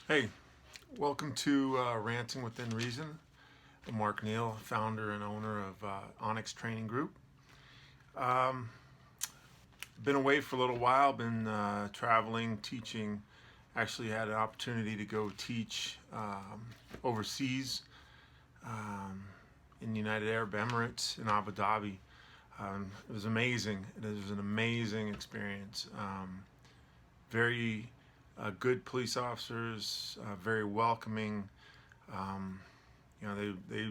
Hey, welcome to Ranting Within Reason. I'm Mark Neal, founder and owner of Onyx Training Group. Um, been away for a little while, been traveling, teaching. Actually, had an opportunity to go teach overseas um, in the United Arab Emirates in Abu Dhabi. It was amazing. It was an amazing experience. Very good police officers, very welcoming. Um, they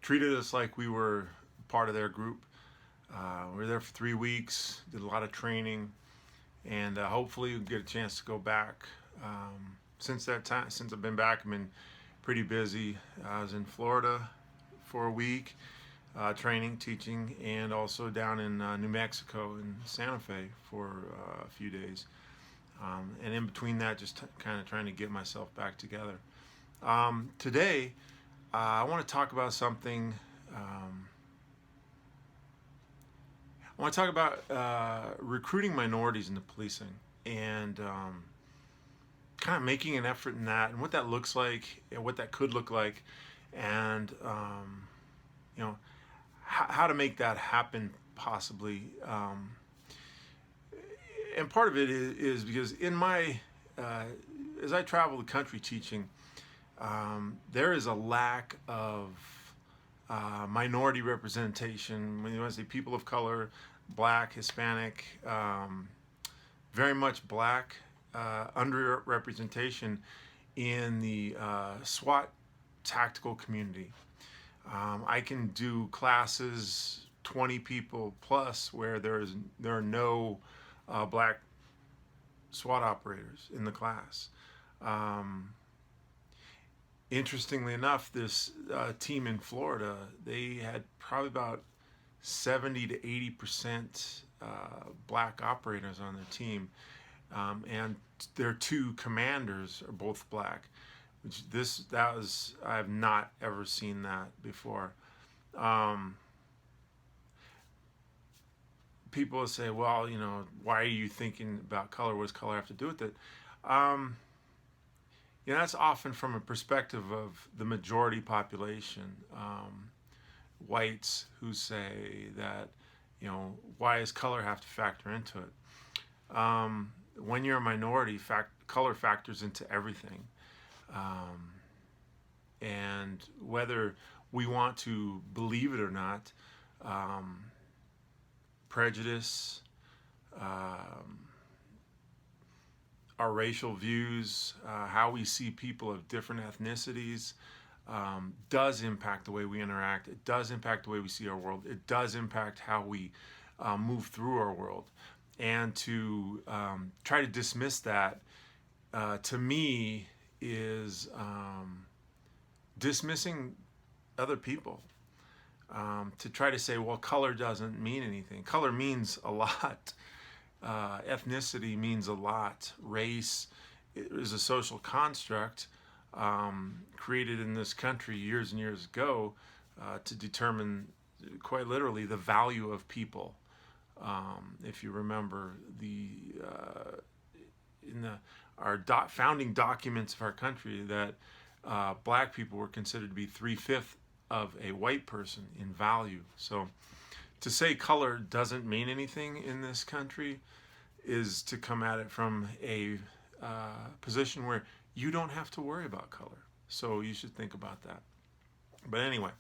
treated us like we were part of their group. We were there for 3 weeks, did a lot of training, and hopefully we'll get a chance to go back. Since that time, since I've been back, I've been pretty busy. I was in Florida for a week, training, teaching, and also down in New Mexico in Santa Fe for a few days. And in between that, just kind of trying to get myself back together. Today, I want to talk about something. I want to talk about recruiting minorities into policing and kind of making an effort in that and what that looks like and what that could look like, and you know how to make that happen possibly. And part of it is because in my as I travel the country teaching, there is a lack of minority representation. When you want to say people of color, black, Hispanic, very much black underrepresentation in the SWAT tactical community. I can do classes 20 people plus where there are no black SWAT operators in the class. Interestingly enough, this team in Florida, they had probably about 70 to 80% black operators on their team, and their two commanders are both black. I have not ever seen that before. People say, well, why are you thinking about color? What does color have to do with it? That's often from a perspective of the majority population, whites who say that, why does color have to factor into it? When you're a minority, color factors into everything. And whether we want to believe it or not, prejudice, our racial views, how we see people of different ethnicities, does impact the way we interact. It does impact the way we see our world. It does impact how we move through our world. And to try to dismiss that, to me, is dismissing other people. To try to say, well, color doesn't mean anything. Color means a lot. Ethnicity means a lot. Race is a social construct created in this country years and years ago to determine, quite literally, the value of people. If you remember, our founding documents of our country, that black people were considered to be 3/5 of a white person in value. So to say color doesn't mean anything in this country is to come at it from a position where you don't have to worry about color. So you should think about that. But anyway,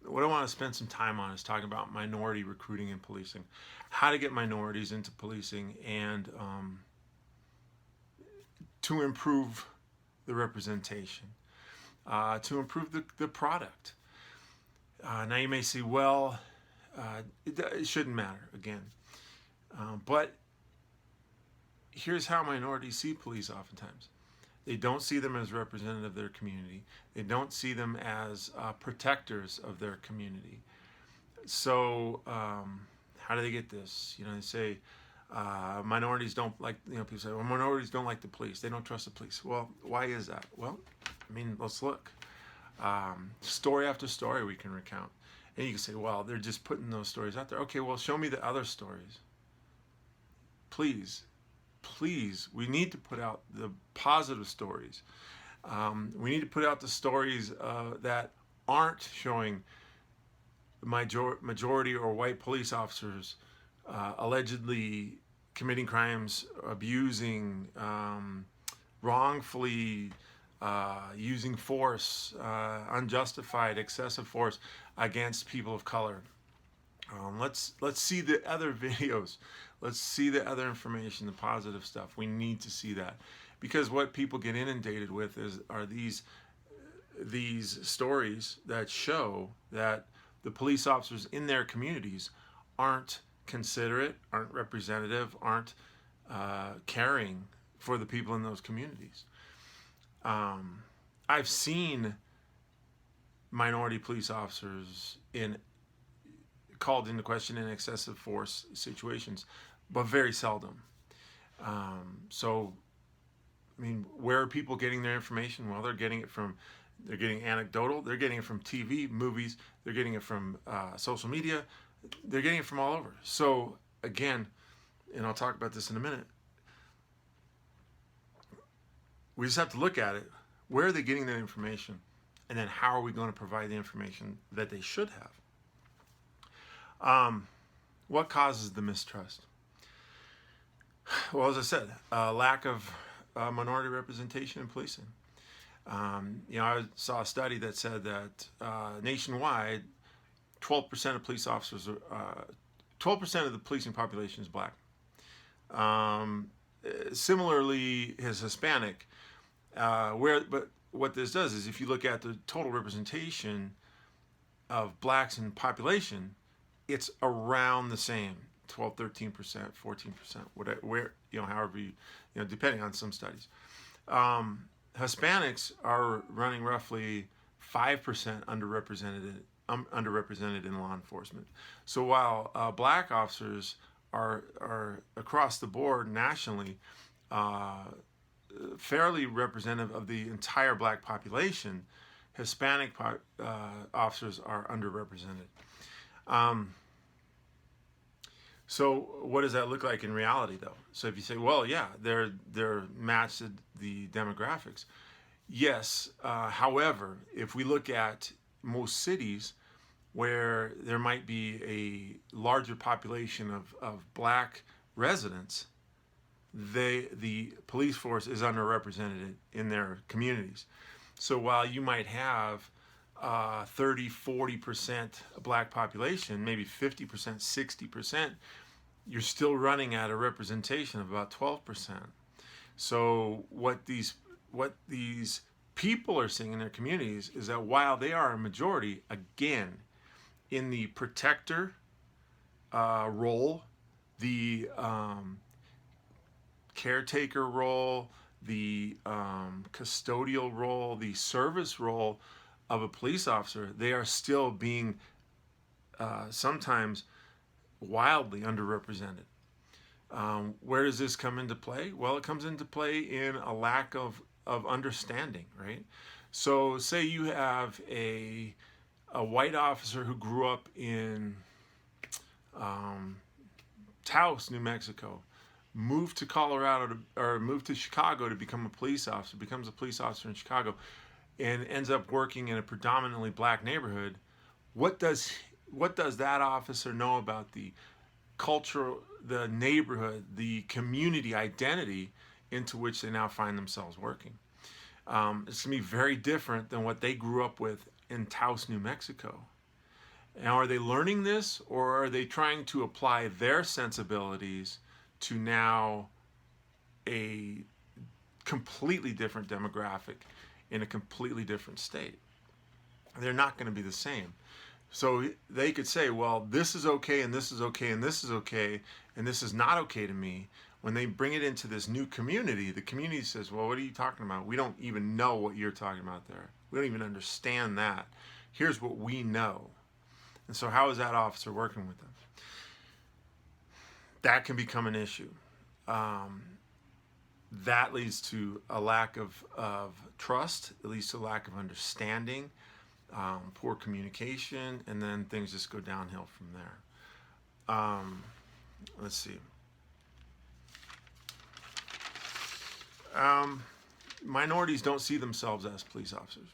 what I want to spend some time on is talking about minority recruiting in policing, how to get minorities into policing, and to improve the representation, to improve the product. Now you may say, well, it shouldn't matter again. But here's how minorities see police oftentimes. They don't see them as representative of their community. They don't see them as protectors of their community. So how do they get this? They say minorities don't like, people say, well, minorities don't like the police. They don't trust the police. Well, why is that? Well, let's look. Story after story we can recount. And you can say, well, they're just putting those stories out there. Okay, well, show me the other stories. Please, we need to put out the positive stories. We need to put out the stories that aren't showing majority or white police officers allegedly committing crimes, abusing, wrongfully using force, unjustified, excessive force against people of color. Let's see the other videos. Let's see the other information, the positive stuff. We need to see that, because what people get inundated with are these stories that show that the police officers in their communities aren't considerate, aren't representative, aren't caring for the people in those communities. I've seen minority police officers called into question in excessive force situations, but very seldom. So, I mean, where are people getting their information? Well, they're getting anecdotal, they're getting it from TV, movies, they're getting it from social media, they're getting it from all over. So, again, and I'll talk about this in a minute, we just have to look at it. Where are they getting that information? And then how are we going to provide the information that they should have? What causes the mistrust? Well, as I said, lack of minority representation in policing. I saw a study that said that nationwide, 12% of police officers, 12% of the policing population is black. Similarly, is Hispanic. But what this does is, if you look at the total representation of blacks in population, it's around the same, 12, 13%, 14%, however depending on some studies. Hispanics are running roughly 5% underrepresented in law enforcement. So while black officers are across the board nationally fairly representative of the entire black population, Hispanic officers are underrepresented. So what does that look like in reality, though? So if you say, well, yeah, they're matched the demographics. Yes. However, if we look at most cities where there might be a larger population of black residents, the police force is underrepresented in their communities. So while you might have 30, 40% black population, maybe 50%, 60%, you're still running at a representation of about 12%. So what these people are seeing in their communities is that while they are a majority, again, in the protector role, the caretaker role, the custodial role, the service role of a police officer, they are still being sometimes wildly underrepresented. Where does this come into play? Well, it comes into play in a lack of understanding, right? So say you have a white officer who grew up in Taos, New Mexico, moved to Colorado or moved to Chicago to become a police officer, becomes a police officer in Chicago, and ends up working in a predominantly black neighborhood. What does that officer know about the culture, the neighborhood, the community identity into which they now find themselves working? It's going to be very different than what they grew up with in Taos, New Mexico. Now, are they learning this, or are they trying to apply their sensibilities to now a completely different demographic in a completely different state? They're not going to be the same. So they could say, well, this is okay, and this is okay, and this is okay, and this is not okay to me. When they bring it into this new community, the community says, well, what are you talking about? We don't even know what you're talking about there. We don't even understand that. Here's what we know. And so how is that officer working with them? That can become an issue. That leads to a lack of trust. It leads to a lack of understanding, poor communication, and then things just go downhill from there. Let's see. minorities don't see themselves as police officers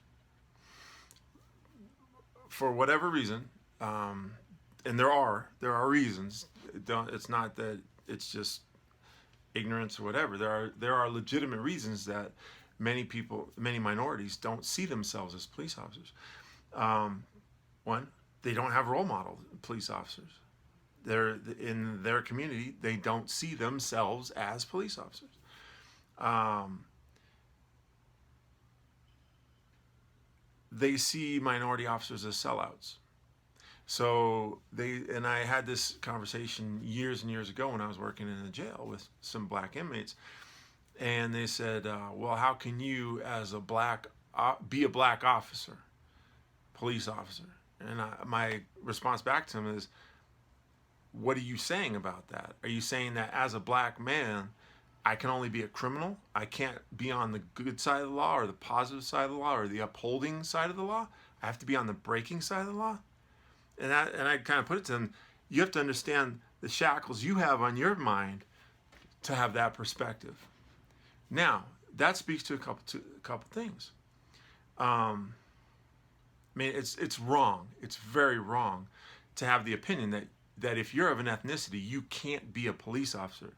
for whatever reason, and there are reasons. It's not that it's just ignorance or whatever. There are legitimate reasons that many minorities don't see themselves as police officers. One, they don't have role model police officers. They're in their community. They don't see themselves as police officers. They see minority officers as sellouts. So I had this conversation years and years ago when I was working in the jail with some black inmates, and they said, well, how can you as a black be a black officer, police officer? And my response back to them is, what are you saying about that? Are you saying that as a black man, I can only be a criminal? I can't be on the good side of the law or the positive side of the law or the upholding side of the law? I have to be on the breaking side of the law? And I kind of put it to them, you have to understand the shackles you have on your mind to have that perspective. Now, that speaks to a couple things. I mean, it's wrong. It's very wrong to have the opinion that if you're of an ethnicity, you can't be a police officer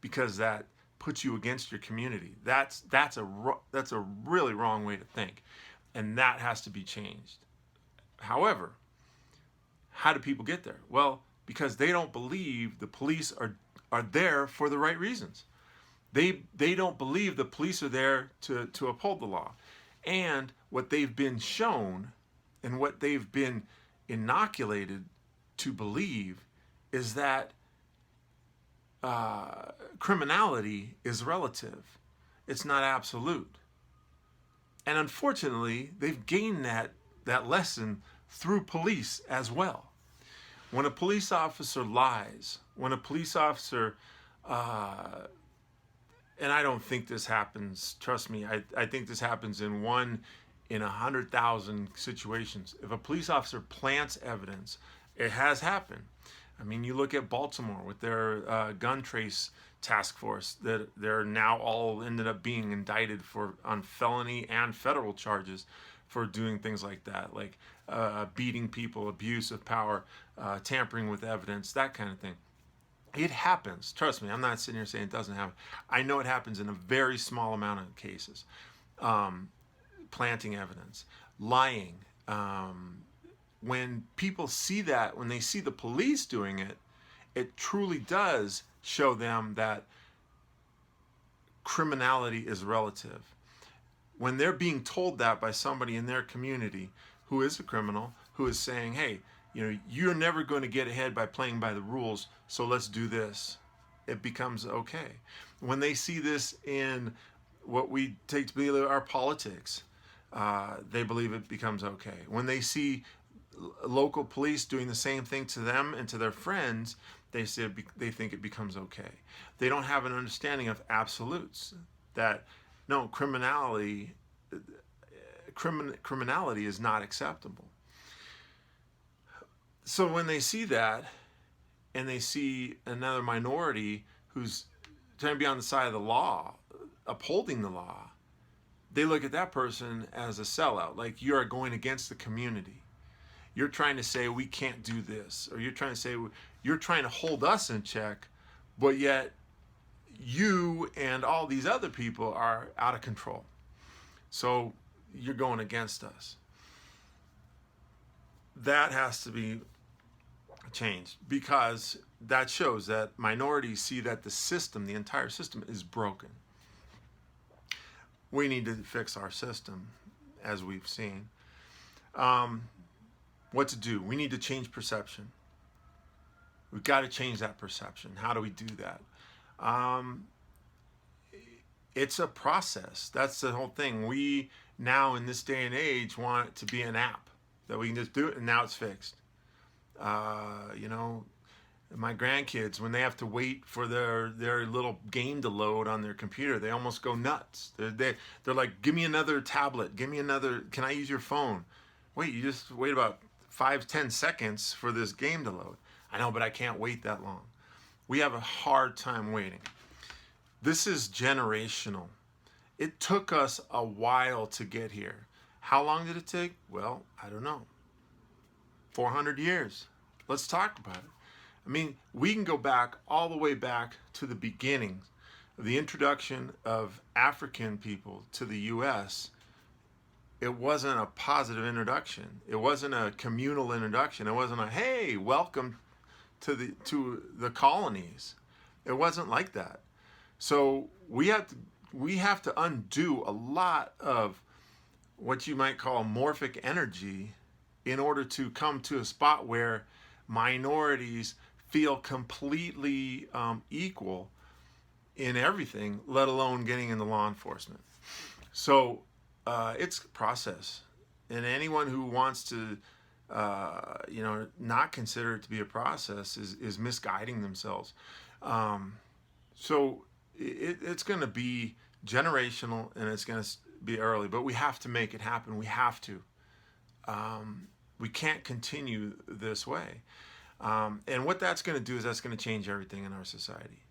because that puts you against your community. That's a really wrong way to think, and that has to be changed. However, how do people get there? Well, because they don't believe the police are there for the right reasons. They don't believe the police are there to uphold the law. And what they've been shown and what they've been inoculated to believe is that criminality is relative. It's not absolute. And unfortunately, they've gained that lesson through police as well. When a police officer lies, when a police officer, and I don't think this happens, trust me, I think this happens in 1 in 100,000 situations. If a police officer plants evidence, it has happened. I mean, you look at Baltimore with their gun trace task force that they're now all ended up being indicted on felony and federal charges for doing things like that, like beating people, abuse of power, tampering with evidence, that kind of thing. It happens. Trust me, I'm not sitting here saying it doesn't happen. I know it happens in a very small amount of cases. Planting evidence, lying. When people see that, when they see the police doing it, it truly does show them that criminality is relative. When they're being told that by somebody in their community who is a criminal, who is saying, hey, you're never going to get ahead by playing by the rules, so let's do this, it becomes okay. When they see this in what we take to be our politics, they believe it becomes okay. When they see local police doing the same thing to them and to their friends, they think it becomes okay. They don't have an understanding of absolutes, that no, criminality is not acceptable. So when they see that, and they see another minority who's trying to be on the side of the law, upholding the law, they look at that person as a sellout, like you are going against the community. You're trying to say we can't do this, or you're trying to hold us in check, but yet you and all these other people are out of control. So you're going against us. That has to be changed, because that shows that minorities see that the system, the entire system, is broken. We need to fix our system, as we've seen. What to do? We need to change perception. We've got to change that perception. How do we do that? It's a process. That's the whole thing. We now, in this day and age, want it to be an app that we can just do it and now it's fixed. My grandkids, when they have to wait for their little game to load on their computer, they almost go nuts. They're like, give me another tablet. Can I use your phone? Wait, you just wait about 5-10 seconds for this game to load. I know, but I can't wait that long. We have a hard time waiting. This is generational. it took us a while to get here. How long did it take? Well, I don't know. 400 years. Let's talk about it. I mean, we can go back all the way back to the beginnings of the introduction of African people to the U.S. It wasn't a positive introduction. It wasn't a communal introduction. It wasn't a, hey, welcome to the colonies. It wasn't like that. So we have to undo a lot of what you might call morphic energy in order to come to a spot where minorities feel completely equal in everything, let alone getting into law enforcement. So it's a process, and anyone who wants to not consider it to be a process is misguiding themselves. So it's going to be generational, and it's going to be early, but we have to make it happen. We have to. We can't continue this way. And what that's going to do is that's going to change everything in our society.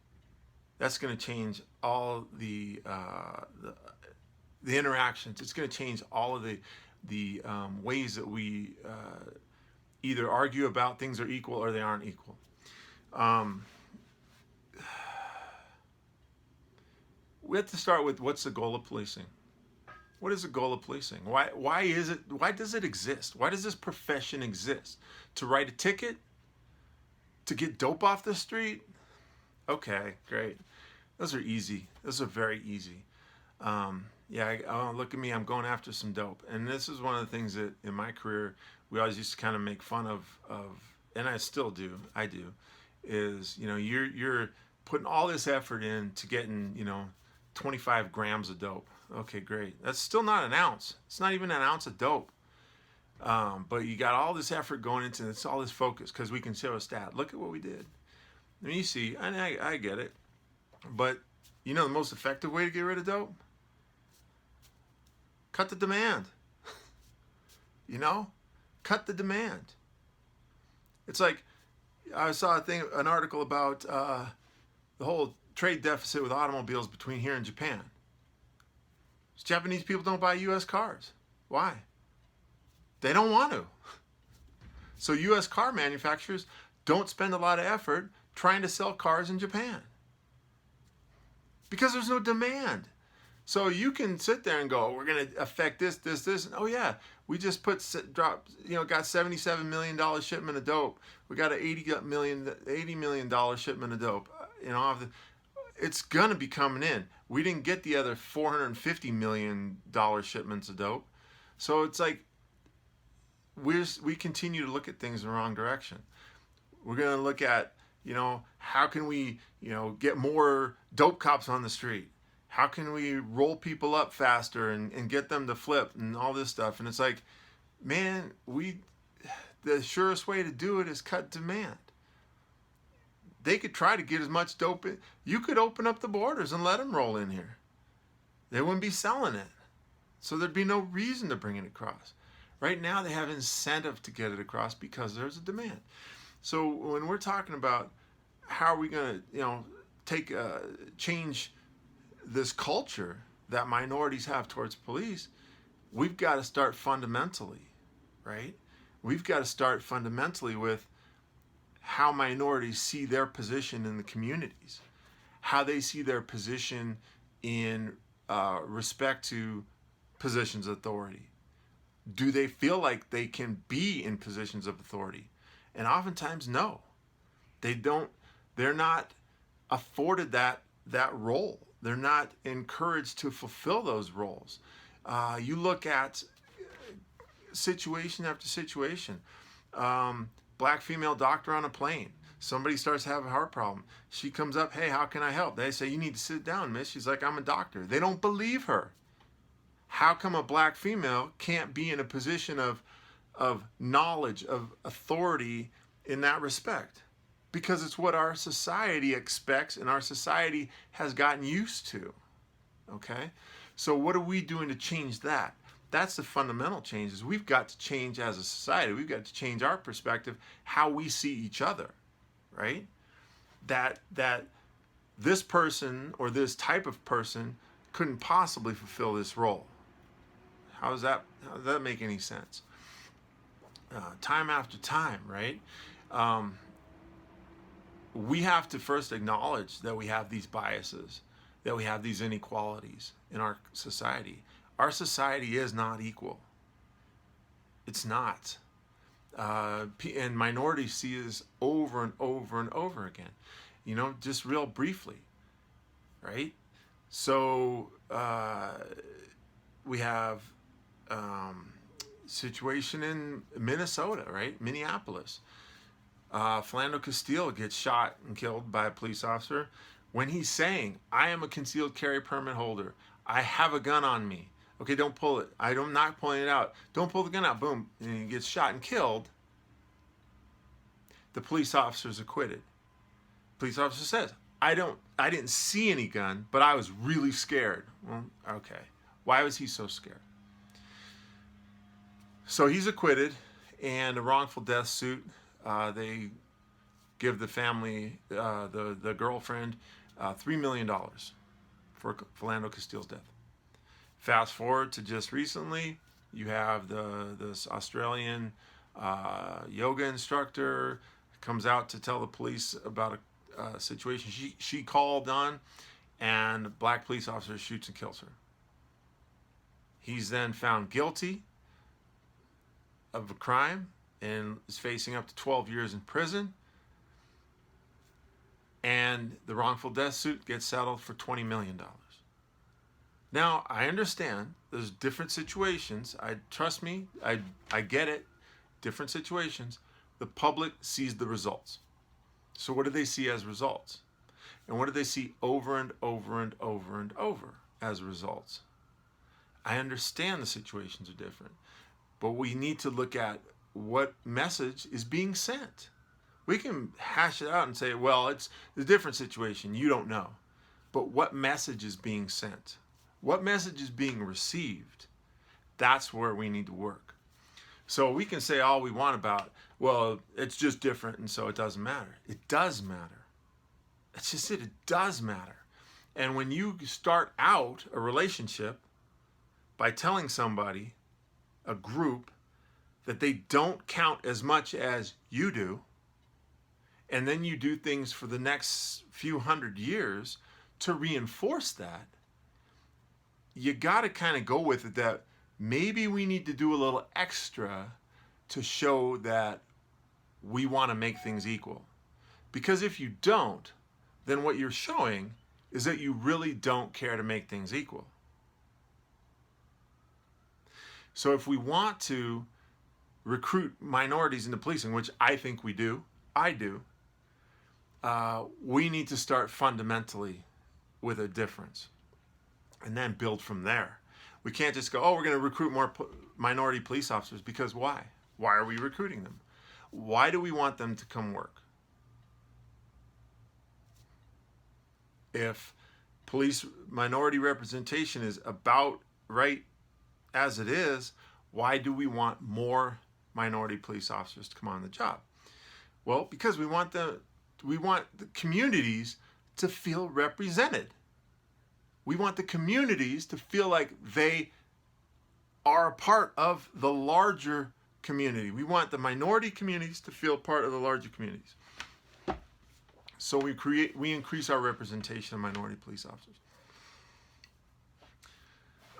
That's going to change all the interactions. It's going to change all of the ways that we either argue about things are equal or they aren't equal. We have to start with, what's the goal of policing? What is the goal of policing? Why does it exist? Why does this profession exist? To write a ticket? To get dope off the street? Okay, great. Those are easy. Those are very easy. Look at me, I'm going after some dope. And this is one of the things that in my career we always used to kind of make fun of, and I still do. I do. Is you're putting all this effort in to getting 25 grams of dope. Okay, great. That's still not an ounce. It's not even an ounce of dope. But you got all this effort going into this, all this focus, because we can show a stat. Look at what we did. I mean, you see, and I get it. But the most effective way to get rid of dope? Cut the demand. Cut the demand. It's like, I saw an article about the whole trade deficit with automobiles between here and Japan. Japanese people don't buy U.S. cars. Why? They don't want to. So U.S. car manufacturers don't spend a lot of effort trying to sell cars in Japan because there's no demand. So you can sit there and go, we're going to affect this. And, oh yeah, we just got $77 million shipment of dope. We got an $80 million shipment of dope. It's going to be coming in. We didn't get the other $450 million shipments of dope. So it's like we continue to look at things in the wrong direction. We're going to look at, how can we, get more dope cops on the street? How can we roll people up faster and get them to flip and all this stuff? And it's like, man, the surest way to do it is cut demand. They could try to get as much dope in. You could open up the borders and let them roll in here. They wouldn't be selling it. So there'd be no reason to bring it across. Right now they have incentive to get it across because there's a demand. So when we're talking about how are we going to, change this culture that minorities have towards police, we've got to start fundamentally, right? We've got to start fundamentally with how minorities see their position in the communities, how they see their position in respect to positions of authority. Do they feel like they can be in positions of authority? And oftentimes, no. They don't. They're not afforded that role. They're not encouraged to fulfill those roles. You look at situation after situation. Black female doctor on a plane. Somebody starts having a heart problem. She comes up, hey, how can I help? They say, you need to sit down, miss. She's like, I'm a doctor. They don't believe her. How come a black female can't be in a position of knowledge, of authority in that respect? Because it's what our society expects and our society has gotten used to. Okay? So what are we doing to change that? That's the fundamental changes. We've got to change as a society. We've got to change our perspective, how we see each other, right? That this person or this type of person couldn't possibly fulfill this role. How does that make any sense? Time after time, right? We have to first acknowledge that we have these biases, that we have these inequalities in our society. Our society is not equal. It's not. And minorities see this over and over and over again. Just real briefly, right? So we have situation in Minnesota, right? Minneapolis. Philando Castile gets shot and killed by a police officer when he's saying, I am a concealed carry permit holder. I have a gun on me. Okay, don't pull it. I'm not pulling it out. Don't pull the gun out. Boom. And he gets shot and killed. The police officer is acquitted. Police officer says, I didn't see any gun, but I was really scared. Well, okay. Why was he so scared? So he's acquitted, and a wrongful death suit. They give the family, the girlfriend, $3 million for Philando Castile's death. Fast forward to just recently, you have this Australian yoga instructor comes out to tell the police about a situation she called on, and a black police officer shoots and kills her. He's then found guilty of a crime and is facing up to 12 years in prison. And the wrongful death suit gets settled for $20 million. Now, I understand there's different situations. Trust me, I get it. Different situations. The public sees the results. So what do they see as results? And what do they see over and over and over and over as results? I understand the situations are different, but we need to look at what message is being sent. We can hash it out and say, well, it's a different situation. You don't know. But what message is being sent? What message is being received? That's where we need to work. So we can say all we want about, well, it's just different and so it doesn't matter. It does matter. That's just it. It does matter. And when you start out a relationship by telling somebody, a group, that they don't count as much as you do, and then you do things for the next few hundred years to reinforce that, you got to kind of go with it that maybe we need to do a little extra to show that we want to make things equal. Because if you don't, then what you're showing is that you really don't care to make things equal. So if we want to recruit minorities into policing, which I think we do, I do, we need to start fundamentally with a difference and then build from there. We can't just go, oh, we're going to recruit more minority police officers, because why? Why are we recruiting them? Why do we want them to come work? If police minority representation is about right as it is, why do we want more minority police officers to come on the job? Well, because we want the communities to feel represented. We want the communities to feel like they are a part of the larger community. We want the minority communities to feel part of the larger communities. So we increase our representation of minority police officers.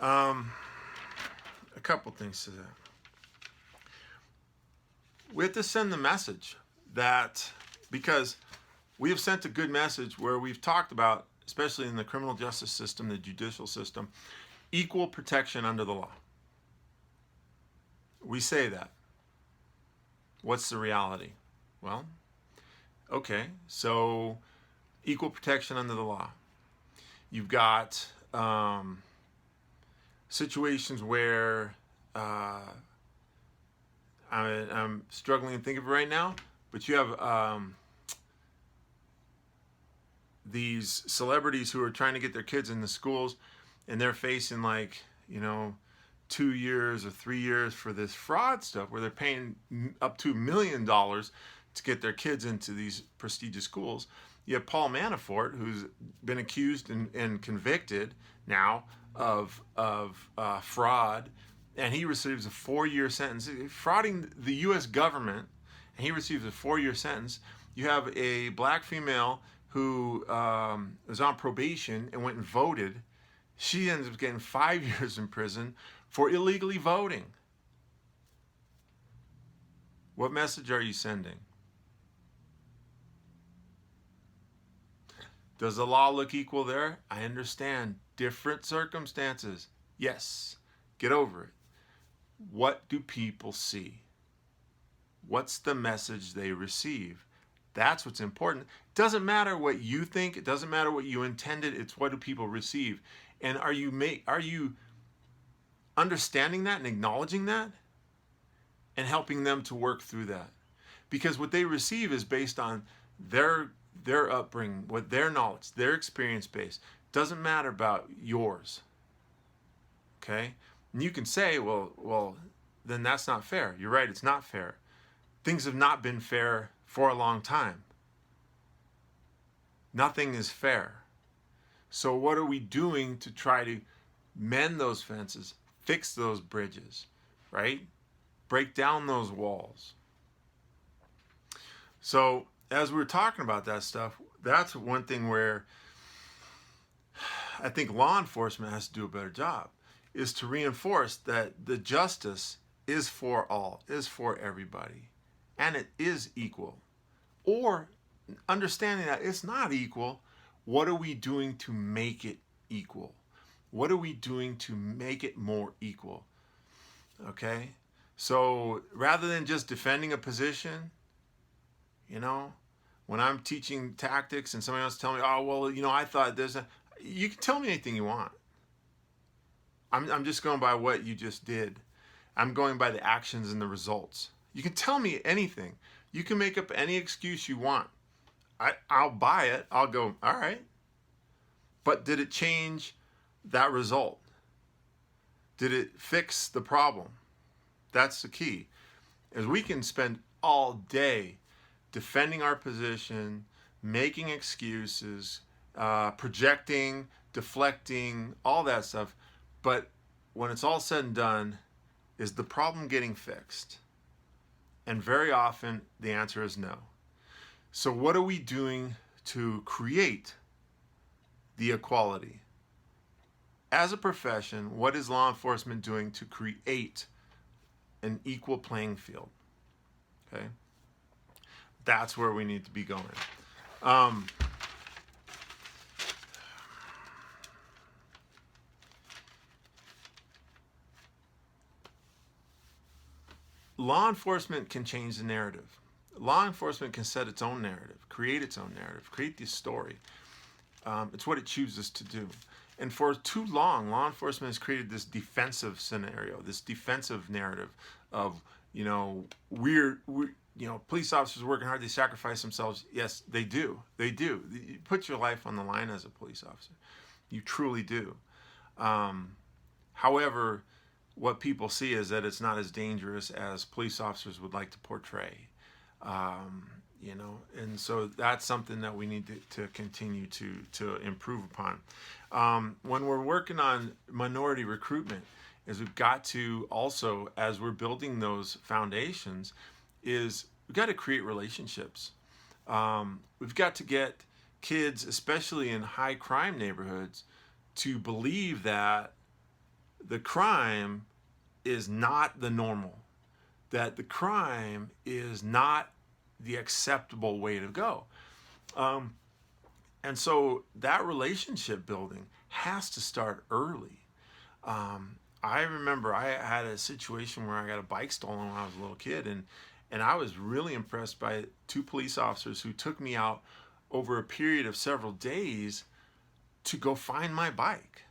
A couple things to that. We have to send the message that, because we have sent a good message where we've talked about, especially in the criminal justice system, the judicial system, equal protection under the law. We say that. What's the reality? Well, okay, so equal protection under the law. You've got situations where I'm struggling to think of it right now, but you have these celebrities who are trying to get their kids in the schools, and they're facing 2 years or 3 years for this fraud stuff where they're paying up to $1 million to get their kids into these prestigious schools. You have Paul Manafort, who's been accused and convicted now of fraud, and he receives a 4-year sentence, frauding the U.S. government, and he receives a 4-year sentence. You have a black female who was on probation and went and voted. She ends up getting 5 years in prison for illegally voting. What message are you sending? Does the law look equal there? I understand. Different circumstances. Yes. Get over it. What do people see? What's the message they receive? That's what's important. It doesn't matter what you think. It doesn't matter what you intended. It's what do people receive. And are you understanding that and acknowledging that and helping them to work through that? Because what they receive is based on their upbringing, what their knowledge, their experience base. Doesn't matter about yours. Okay? And you can say, well, then that's not fair. You're right, it's not fair. Things have not been fair for a long time. Nothing is fair. So what are we doing to try to mend those fences, fix those bridges, right? Break down those walls. So as we're talking about that stuff, that's one thing where I think law enforcement has to do a better job, is to reinforce that the justice is for all, is for everybody, and it is equal. Or understanding that it's not equal, what are we doing to make it equal? What are we doing to make it more equal? Okay? So rather than just defending a position, when I'm teaching tactics and somebody else telling me, oh, well, I thought there's you can tell me anything you want. I'm just going by what you just did. I'm going by the actions and the results. You can tell me anything. You can make up any excuse you want. I'll buy it. I'll go, all right. But did it change that result? Did it fix the problem? That's the key. As we can spend all day defending our position, making excuses, projecting, deflecting, all that stuff. But when it's all said and done, is the problem getting fixed? And very often the answer is no. So what are we doing to create the equality? As a profession, what is law enforcement doing to create an equal playing field? Okay? That's where we need to be going. Law enforcement can change the narrative. Law enforcement can set its own narrative, create its own narrative, create this story. It's what it chooses to do. And for too long, law enforcement has created this defensive scenario, this defensive narrative of, police officers working hard, they sacrifice themselves. Yes, they do. They do. You put your life on the line as a police officer. You truly do. However, what people see is that it's not as dangerous as police officers would like to portray. And so that's something that we need to continue to improve upon. When we're working on minority recruitment, is we've got to also, as we're building those foundations, is we've got to create relationships. We've got to get kids, especially in high crime neighborhoods, to believe that the crime is not the normal, that the crime is not the acceptable way to go. And so that relationship building has to start early. I remember I had a situation where I got a bike stolen when I was a little kid, and I was really impressed by 2 police officers who took me out over a period of several days to go find my bike.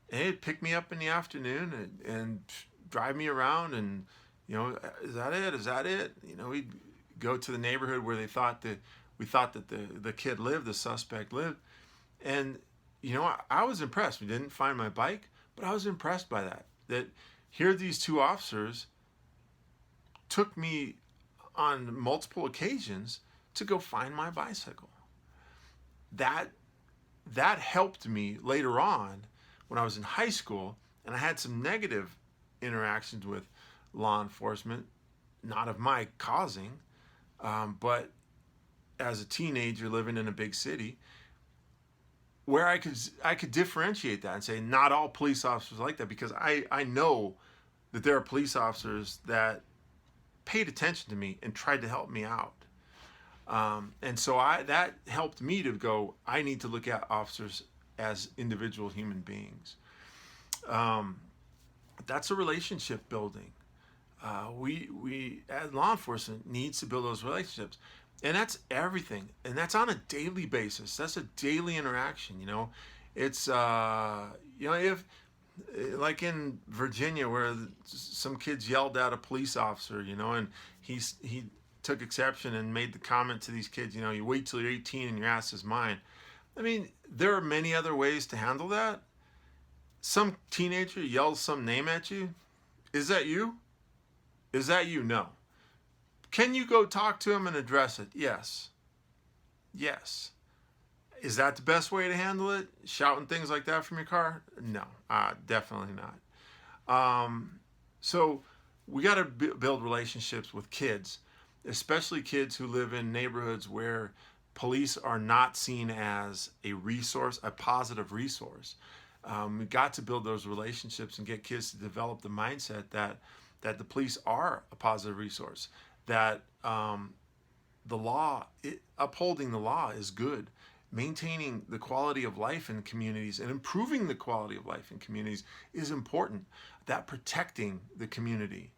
And they'd pick me up in the afternoon and drive me around, and is that it? Is that it? We'd go to the neighborhood where we thought that the kid lived, the suspect lived, and I was impressed. We didn't find my bike, but I was impressed by that. That here these 2 officers took me on multiple occasions to go find my bicycle. That helped me later on when I was in high school, and I had some negative interactions with law enforcement, not of my causing, but as a teenager living in a big city, where I could differentiate that and say not all police officers are like that, because I know that there are police officers that paid attention to me and tried to help me out. And so that helped me to go, I need to look at officers as individual human beings. That's a relationship building. We as law enforcement needs to build those relationships. And that's everything. And that's on a daily basis. That's a daily interaction, It's, if, like in Virginia, where some kids yelled at a police officer, and he took exception and made the comment to these kids, you wait till you're 18 and your ass is mine. I mean, there are many other ways to handle that. Some teenager yells some name at you. Is that you? Is that you? No. Can you go talk to him and address it? Yes. Yes. Is that the best way to handle it? Shouting things like that from your car? No, definitely not. So we got to build relationships with kids, especially kids who live in neighborhoods where police are not seen as a resource, a positive resource. We got to build those relationships and get kids to develop the mindset that the police are a positive resource, that the law, upholding the law is good. Maintaining the quality of life in communities and improving the quality of life in communities is important. That protecting the community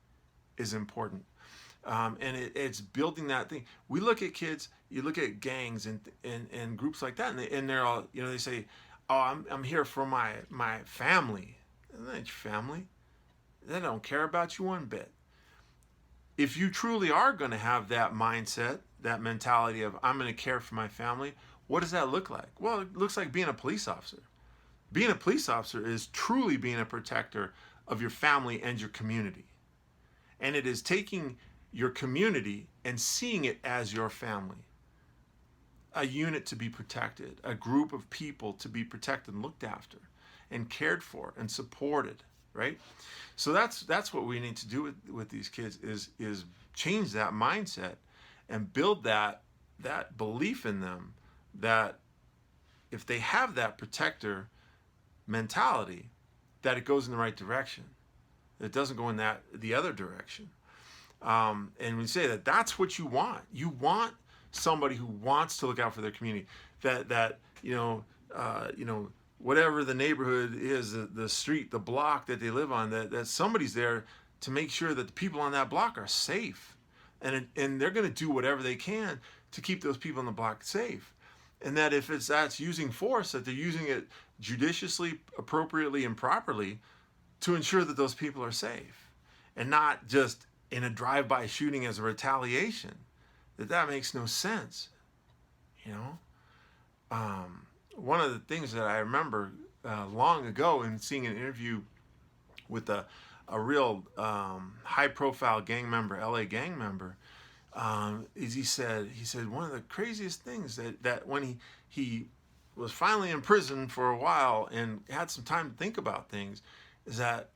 is important. And it's building that thing. We look at kids, you look at gangs and groups like that, and they're all, they say, oh, I'm here for my family. Isn't that your family? They don't care about you one bit. If you truly are going to have that mindset, that mentality of I'm going to care for my family, what does that look like? Well, it looks like being a police officer. Being a police officer is truly being a protector of your family and your community. And it is taking your community and seeing it as your family. A unit to be protected, a group of people to be protected and looked after and cared for and supported, right? So that's what we need to do with these kids is change that mindset and build that belief in them that if they have that protector mentality, that it goes in the right direction. It doesn't go in the other direction. And we say that's what you want. You want somebody who wants to look out for their community. That whatever the neighborhood is, the street, the block that they live on, that somebody's there to make sure that the people on that block are safe, and they're going to do whatever they can to keep those people on the block safe. And that if that's using force, that they're using it judiciously, appropriately, and properly to ensure that those people are safe, and not just in a drive-by shooting as a retaliation. That makes no sense, One of the things that I remember long ago in seeing an interview with a real high-profile gang member, LA gang member, is he said one of the craziest things that when he was finally in prison for a while and had some time to think about things, is that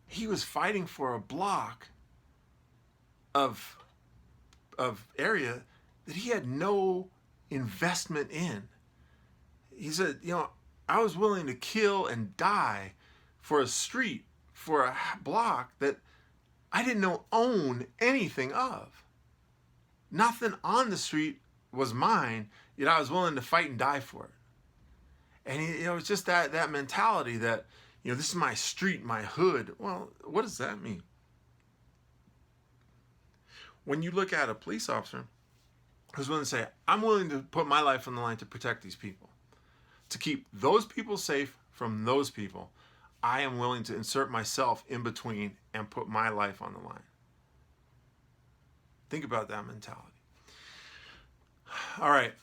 he was fighting for a block of area that he had no investment in. He said, I was willing to kill and die for a street, for a block that I didn't own anything of. Nothing on the street was mine, yet I was willing to fight and die for it. And it's just that mentality that, this is my street, my hood. Well, what does that mean? When you look at a police officer who's willing to say, I'm willing to put my life on the line to protect these people, to keep those people safe from those people, I am willing to insert myself in between and put my life on the line. Think about that mentality. All right.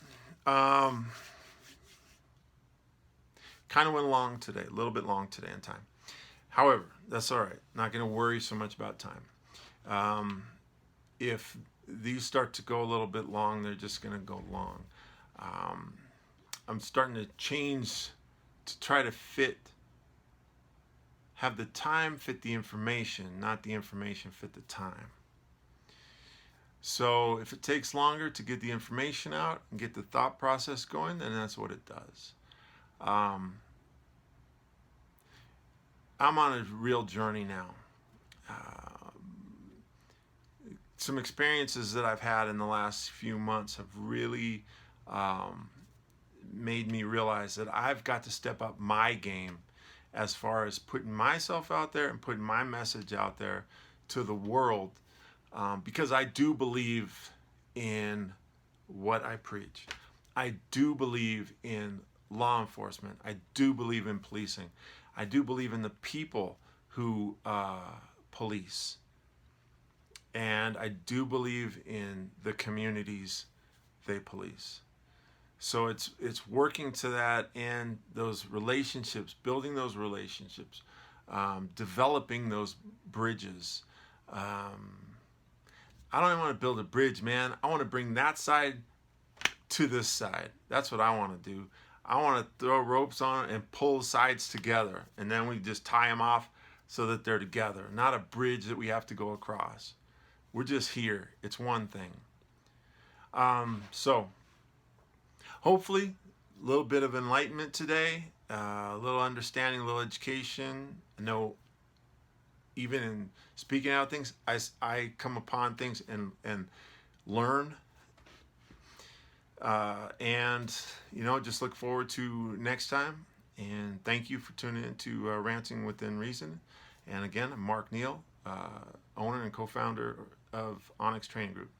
Kind of went long today, a little bit long today in time. However, that's all right. Not going to worry so much about time. if these start to go a little bit long, they're just going to go long. I'm starting to change to try to have the time fit the information, not the information fit the time. So if it takes longer to get the information out and get the thought process going, then that's what it does. I'm on a real journey now. Some experiences that I've had in the last few months have really made me realize that I've got to step up my game as far as putting myself out there and putting my message out there to the world, because I do believe in what I preach. I do believe in law enforcement. I do believe in policing. I do believe in the people who police. And I do believe in the communities they police. So it's working to that, and those relationships, building those relationships, developing those bridges. I don't even want to build a bridge, man. I want to bring that side to this side. That's what I want to do. I want to throw ropes on it and pull sides together, and then we just tie them off so that they're together. Not a bridge that we have to go across. We're just here. It's one thing. So hopefully a little bit of enlightenment today, a little understanding, a little education. I know even in speaking out things, I come upon things and learn. And, just look forward to next time. And thank you for tuning in to Ranting Within Reason. And again, I'm Mark Neal, owner and co-founder of Onyx Training Group.